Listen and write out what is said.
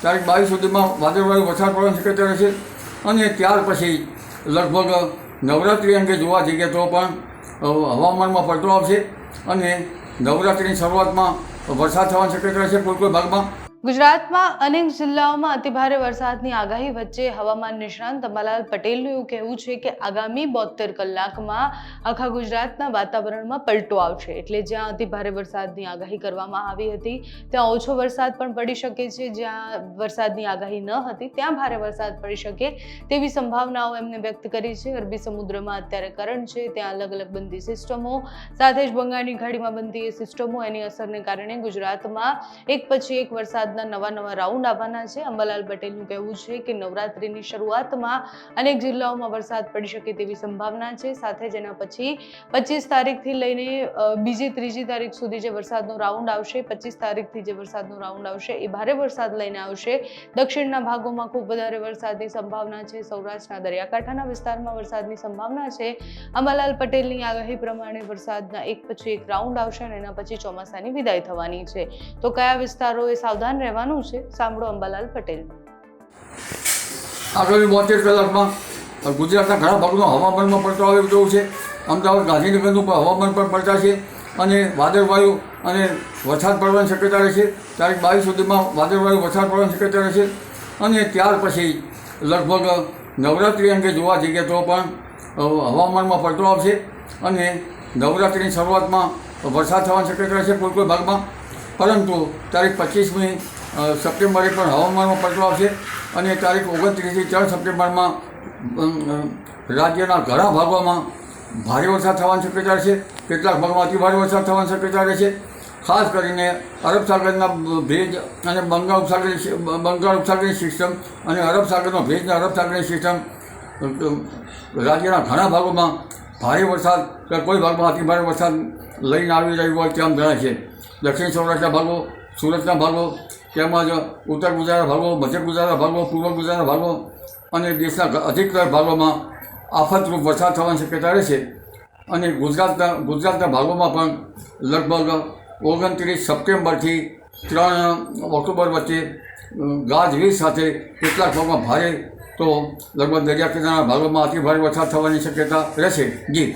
તારીખ 22 સુધીમાં વાદળવાયુ વરસાદ પડવાની શક્યતા રહેશે અને ત્યાર પછી લગભગ નવરાત્રિ અંગે જોવા જઈએ તો પણ હવામાનમાં પલટો આવશે અને નવરાત્રિની શરૂઆતમાં વરસાદ થવાની શક્યતા રહેશે કોઈ ભાગમાં। ગુજરાતમાં અનેક જિલ્લાઓમાં અતિભારે વરસાદની આગાહી વચ્ચે હવામાન નિષ્ણાંત અંબાલાલ પટેલનું એવું કહેવું છે કે આગામી 72 કલાકમાં આખા ગુજરાતના વાતાવરણમાં પલટો આવશે। એટલે જ્યાં અતિભારે વરસાદની આગાહી કરવામાં આવી હતી ત્યાં ઓછો વરસાદ પણ પડી શકે છે, જ્યાં વરસાદની આગાહી ન હતી ત્યાં ભારે વરસાદ પડી શકે તેવી સંભાવનાઓ એમને વ્યક્ત કરી છે। અરબી સમુદ્રમાં અત્યારે કરંટ છે, ત્યાં અલગ અલગ બનતી સિસ્ટમો સાથે જ બંગાળની ખાડીમાં બનતી એ સિસ્ટમો એની અસરને કારણે ગુજરાતમાં એક પછી એક વરસાદ નવા રાઉન્ડ આવવાના છે। અંબાલાલ પટેલનું કહેવું છે કે નવરાત્રિની શરૂઆતમાં અનેક જિલ્લાઓમાં વરસાદ પડી શકે તેવી સંભાવના છે। સાથે જ એના પછી 25 તારીખથી લઈને બીજી ત્રીજી તારીખ સુધી જે વરસાદનો રાઉન્ડ આવશે, 25 તારીખથી જે વરસાદનો રાઉન્ડ આવશે એ ભારે વરસાદ લઈને આવશે। દક્ષિણના ભાગોમાં ખૂબ વધારે વરસાદની સંભાવના છે, સૌરાષ્ટ્રના દરિયાકાંઠાના વિસ્તારમાં વરસાદની સંભાવના છે। અંબાલાલ પટેલની આગાહી પ્રમાણે વરસાદના એક પછી એક રાઉન્ડ આવશે અને એના પછી ચોમાસાની વિદાય થવાની છે। તો કયા વિસ્તારોએ સાવધાન રહેવાનું છે, સાંભળો અંબાલાલ પટેલ। આગામી 72 કલાકમાં ગુજરાતના ઘણા ભાગોમાં હવામાનમાં પલટો આવે તેવું છે। અમદાવાદ ગાંધીનગરનું પણ હવામાન પણ પલટાશે અને વાદળવાયુ અને વરસાદ પડવાની શક્યતા રહેશે। તારીખ 22 સુધીમાં વાદળવાયુ વરસાદ પડવાની શક્યતા રહેશે અને ત્યાર પછી લગભગ નવરાત્રિ અંગે જોવા જઈએ તો પણ હવામાનમાં પલટો આવશે અને નવરાત્રિની શરૂઆતમાં વરસાદ થવાની શક્યતા રહેશે કોઈ ભાગમાં, પરંતુ તારીખ 25મી સપ્ટેમ્બરે પણ હવામાનમાં પલટો આવશે અને તારીખ 29થી 3 સપ્ટેમ્બરમાં રાજ્યના ઘણા ભાગોમાં ભારે વરસાદ થવાની શક્યતા રહેશે, કેટલાક ભાગમાં અતિભારે વરસાદ થવાની શક્યતા રહેશે। ખાસ કરીને અરબ સાગરના ભેજ અને બંગાળ ઉપસાગરની સિસ્ટમ અને અરબ સાગરનો ભેજ અને અરબ સાગરની સિસ્ટમ રાજ્યના ઘણા ભાગોમાં ભારે વરસાદ કે કોઈ ભાગમાં અતિભારે વરસાદ લઈને આવી રહ્યું હોય તેમ જણાય છે। દક્ષિણ સૌરાષ્ટ્રના ભાગો, સુરતના ભાગો તેમજ ઉત્તર ગુજરાતના ભાગો, મધ્ય ગુજરાતના ભાગો, પૂર્વ ગુજરાતના ભાગો અને દેશના અધિકતર ભાગોમાં આફતરૂપ વરસાદ થવાની શક્યતા રહેશે અને ગુજરાતના ભાગોમાં પણ લગભગ 29 સપ્ટેમ્બરથી 3 ઓક્ટોબર વચ્ચે ગાજવીજ સાથે કેટલાક ભાગમાં ભારે તો લગભગ દરિયા કિનારાના ભાગોમાં અતિભારે વરસાદ થવાની શક્યતા રહેશે। જી।